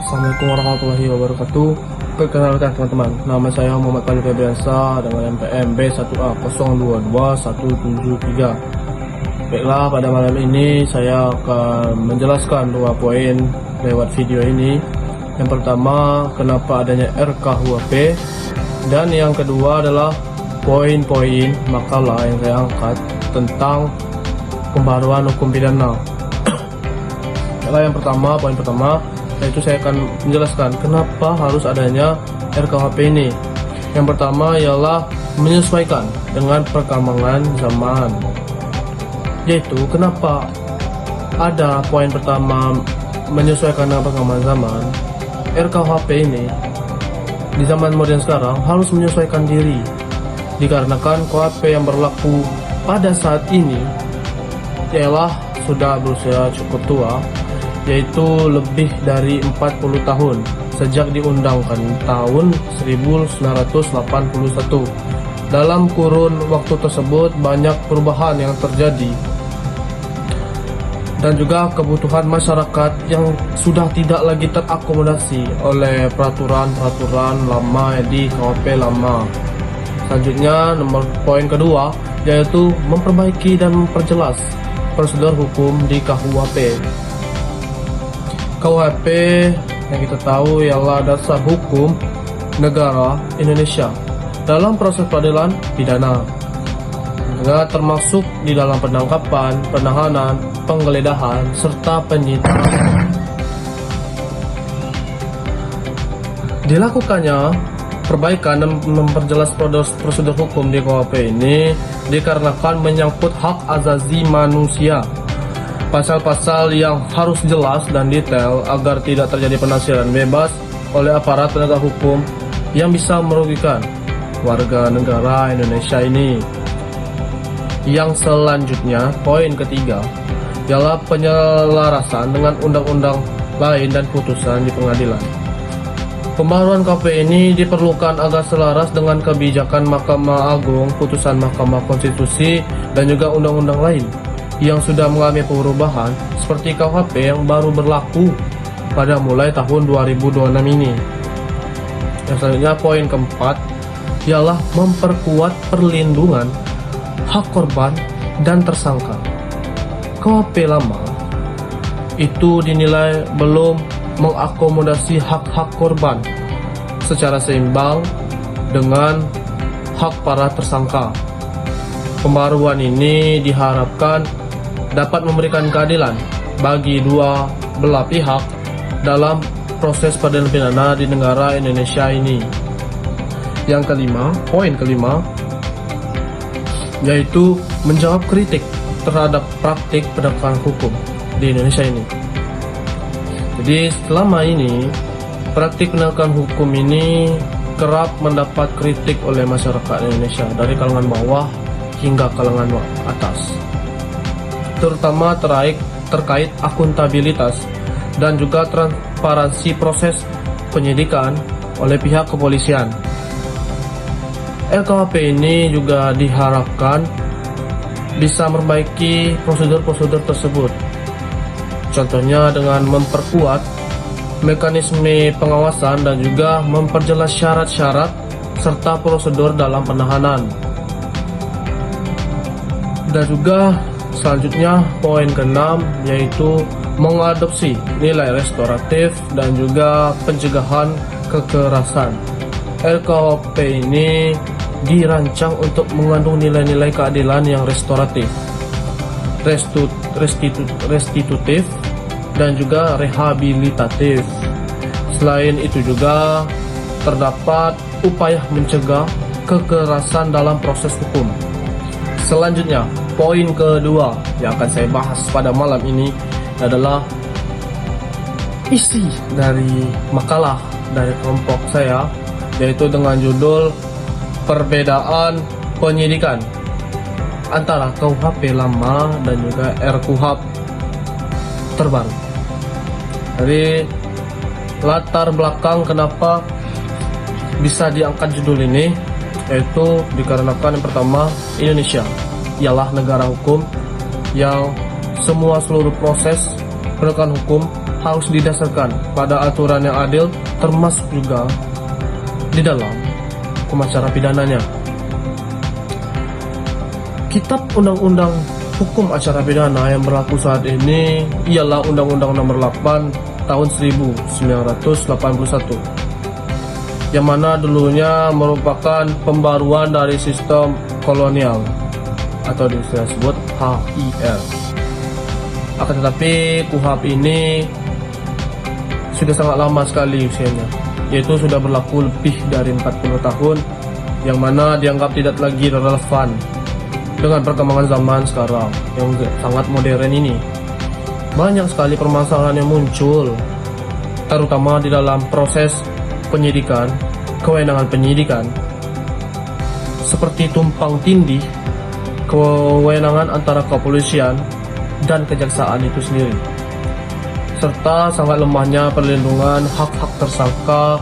Assalamualaikum warahmatullahi wabarakatuh. Perkenalkan teman-teman, nama saya Muhammad Fadil Febriansa dengan NPM B1A022-173. Baiklah, pada malam ini saya akan menjelaskan 2 poin lewat video ini. Yang pertama, kenapa adanya RKUHP, dan yang kedua adalah poin-poin makalah yang saya angkat tentang pembaruan hukum pidana. Yang pertama, poin pertama, yaitu saya akan menjelaskan kenapa harus adanya RKUHP ini. Yang pertama ialah menyesuaikan dengan perkembangan zaman. Yaitu kenapa ada poin pertama menyesuaikan dengan perkembangan zaman. RKUHP ini di zaman modern sekarang harus menyesuaikan diri, dikarenakan KUHP yang berlaku pada saat ini ialah sudah berusia cukup tua, yaitu lebih dari 40 tahun sejak diundangkan tahun 1981. Dalam kurun waktu tersebut banyak perubahan yang terjadi dan juga kebutuhan masyarakat yang sudah tidak lagi terakomodasi oleh peraturan-peraturan lama di KUHP lama. Selanjutnya, poin kedua yaitu memperbaiki dan memperjelas prosedur hukum di KUHP. KUHP yang kita tahu ialah dasar hukum negara Indonesia dalam proses peradilan pidana, juga termasuk di dalam penangkapan, penahanan, penggeledahan, serta penyitaan. Dilakukannya perbaikan dan memperjelas prosedur hukum di KUHP ini dikarenakan menyangkut hak asasi manusia. Pasal-pasal yang harus jelas dan detail agar tidak terjadi penafsiran bebas oleh aparat penegak hukum yang bisa merugikan warga negara Indonesia ini. Yang selanjutnya, poin ketiga ialah penyelarasan dengan undang-undang lain dan putusan di pengadilan. Pembaruan KUHP ini diperlukan agar selaras dengan kebijakan Mahkamah Agung, putusan Mahkamah Konstitusi, dan juga undang-undang lain yang sudah mengalami perubahan seperti KUHP yang baru berlaku pada mulai tahun 2026 ini. Yang selanjutnya, poin keempat ialah memperkuat perlindungan hak korban dan tersangka. KUHP lama itu dinilai belum mengakomodasi hak-hak korban secara seimbang dengan hak para tersangka. Pembaruan ini diharapkan dapat memberikan keadilan bagi dua belah pihak dalam proses peradilan pidana di negara Indonesia ini. Yang kelima, poin kelima, yaitu menjawab kritik terhadap praktik penegakan hukum di Indonesia ini. Jadi selama ini praktik penegakan hukum ini kerap mendapat kritik oleh masyarakat Indonesia dari kalangan bawah hingga kalangan atas, terutama terkait akuntabilitas dan juga transparansi proses penyidikan oleh pihak kepolisian. RKUHP ini juga diharapkan bisa memperbaiki prosedur-prosedur tersebut. Contohnya dengan memperkuat mekanisme pengawasan dan juga memperjelas syarat-syarat serta prosedur dalam penahanan. Dan juga selanjutnya poin ke-6 yaitu mengadopsi nilai restoratif dan juga pencegahan kekerasan. RKUHP ini dirancang untuk mengandung nilai-nilai keadilan yang restoratif, restitutif, dan juga rehabilitatif. Selain itu juga terdapat upaya mencegah kekerasan dalam proses hukum. Selanjutnya, poin kedua yang akan saya bahas pada malam ini adalah isi dari makalah dari kelompok saya, yaitu dengan judul perbedaan penyidikan antara KUHP lama dan juga RKUHP terbaru. Jadi latar belakang kenapa bisa diangkat judul ini, yaitu dikarenakan yang pertama, Indonesia ialah negara hukum yang seluruh proses penegakan hukum harus didasarkan pada aturan yang adil, termasuk juga di dalam hukum acara pidananya. Kitab Undang-Undang Hukum Acara Pidana yang berlaku saat ini ialah Undang-Undang Nomor 8 Tahun 1981, yang mana dulunya merupakan pembaruan dari sistem kolonial atau disebut HIL. Akan tetapi KUHP ini sudah sangat lama sekali usianya, yaitu sudah berlaku lebih dari 40 tahun, yang mana dianggap tidak lagi relevan dengan perkembangan zaman sekarang yang sangat modern ini. Banyak sekali permasalahan yang muncul, terutama di dalam proses penyidikan, kewenangan penyidikan, seperti tumpang tindih kewenangan antara kepolisian dan kejaksaan itu sendiri, serta sangat lemahnya perlindungan hak-hak tersangka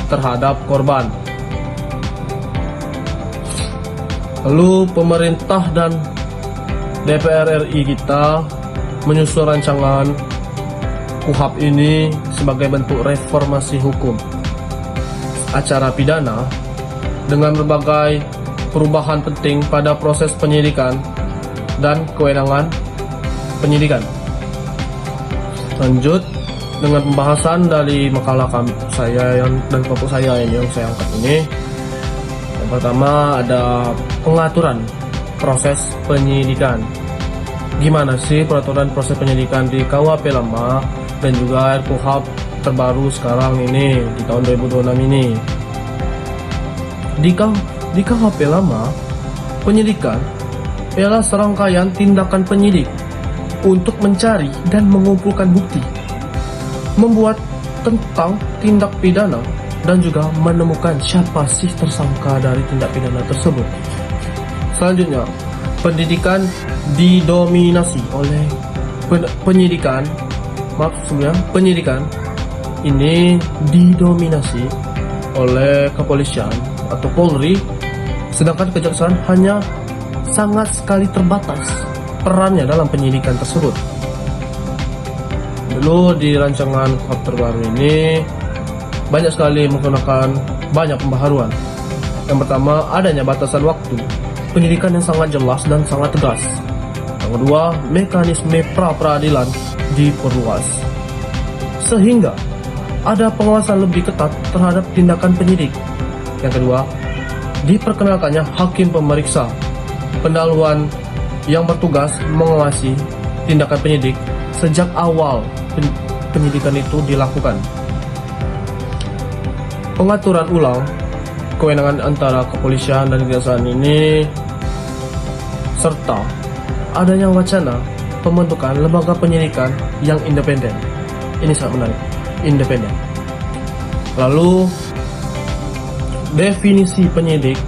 terhadap korban. Lalu pemerintah dan DPR RI kita menyusun rancangan KUHP ini sebagai bentuk reformasi hukum acara pidana dengan berbagai perubahan penting pada proses penyidikan dan kewenangan penyidikan. Lanjut dengan pembahasan dari makalah saya dan kelompok saya ini yang saya angkat ini. Yang pertama ada pengaturan proses penyidikan. Gimana sih peraturan proses penyidikan di KUHP lama dan juga RKUHP terbaru sekarang ini di tahun 2026 ini? Di KUHP lama, penyidikan ialah serangkaian tindakan penyidik untuk mencari dan mengumpulkan bukti, membuat tentang tindak pidana, dan juga menemukan siapa sih tersangka dari tindak pidana tersebut. Selanjutnya, pendidikan didominasi oleh penyidikan ini didominasi oleh kepolisian atau Polri, sedangkan kejaksaan hanya sangat sekali terbatas perannya dalam penyidikan tersebut. Lalu di rancangan KUHP terbaru ini banyak sekali menggunakan banyak pembaharuan. Yang pertama, adanya batasan waktu penyidikan yang sangat jelas dan sangat tegas. Yang kedua, mekanisme pra-peradilan diperluas, sehingga ada pengawasan lebih ketat terhadap tindakan penyidik. Yang kedua, diperkenalkannya hakim pemeriksa pendahuluan yang bertugas mengawasi tindakan penyidik sejak awal penyidikan itu dilakukan. Pengaturan ulang kewenangan antara kepolisian dan kejaksaan ini, serta adanya wacana pembentukan lembaga penyidikan yang independen. Ini sangat menarik, independen. Lalu definisi penyidik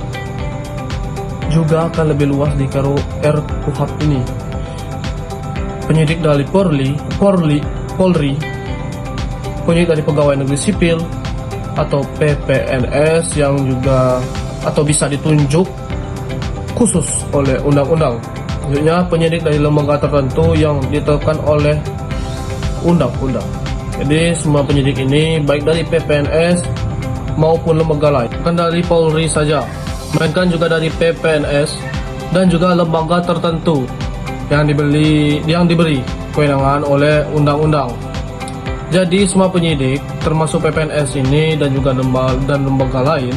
juga akan lebih luas di RKUHP ini. Penyidik dari Polri, penyidik dari pegawai negeri sipil atau PPNS yang juga atau bisa ditunjuk khusus oleh undang-undang. Selanjutnya, penyidik dari lembaga tertentu yang ditetapkan oleh undang-undang. Jadi semua penyidik ini baik dari PPNS maupun lembaga lain, bukan dari Polri saja, melainkan juga dari PPNS dan juga lembaga tertentu yang diberi kewenangan oleh undang-undang. Jadi semua penyidik termasuk PPNS ini dan juga lembaga lain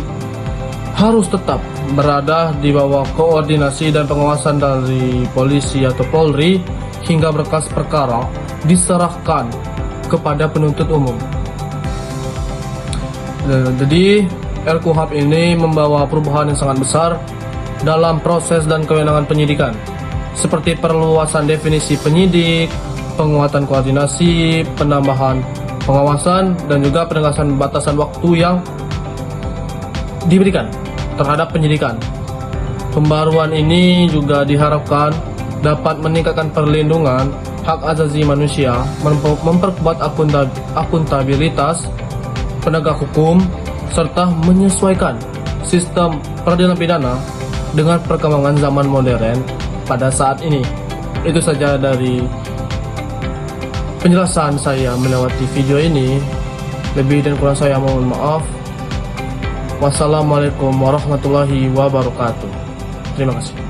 harus tetap berada di bawah koordinasi dan pengawasan dari polisi atau Polri hingga berkas perkara diserahkan kepada penuntut umum. Jadi RKUHP ini membawa perubahan yang sangat besar dalam proses dan kewenangan penyidikan, seperti perluasan definisi penyidik, penguatan koordinasi, penambahan pengawasan, dan juga penegasan batasan waktu yang diberikan terhadap penyidikan. Pembaruan ini juga diharapkan dapat meningkatkan perlindungan hak asasi manusia, memperkuat akuntabilitas penegak hukum, serta menyesuaikan sistem peradilan pidana dengan perkembangan zaman modern pada saat ini. Itu saja dari penjelasan saya melewati video ini. Lebih dan kurang saya mohon maaf. Wassalamualaikum warahmatullahi wabarakatuh. Terima kasih.